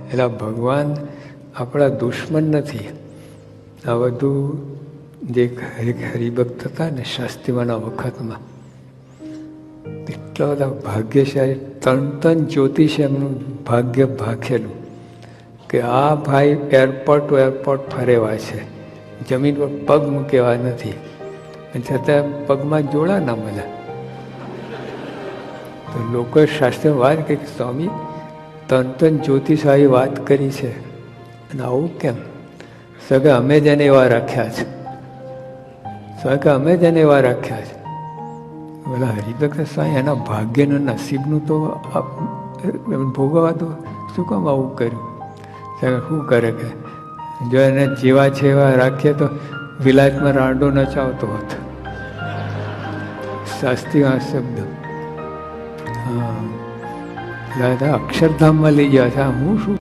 એટલે ભગવાન આપણા દુશ્મન નથી. આ બધું જે હરિભક્ત હતા ને શાસ્ત્રીમાના વખતમાં, એટલા બધા ભાગ્યશાળી ત્રણ જ્યોતિષ એમનું ભાગ્ય ભાખેલું કે આ ભાઈ એરપોર્ટ ફરેવા છે, જમીન પર પગ મૂકેવા નથી, છતાં પગમાં જોડા ના મળ્યા. તો લોકોએ શાસ્ત્રમાં વાત કરી કે સ્વામી ત્રણ જ્યોતિષ આવી વાત કરી છે અને આવું કેમ? સગે અમે જ એને એવા રાખ્યા છે, સગે અમે જ એને એવા રાખ્યા છે. બોલા હરિભક્ત સ્વામી એના ભાગ્યનું નસીબનું તો ભોગવવા તો શું કામ આવું કર્યું? શું કરે કે જો એને જેવા છે એવા રાખીએ તો વિલાયતમાં રાંડો નચાવતો હતો. શાસ્ત્રી આ શબ્દ હા અક્ષરધામમાં લઈ ગયા છે. હું શું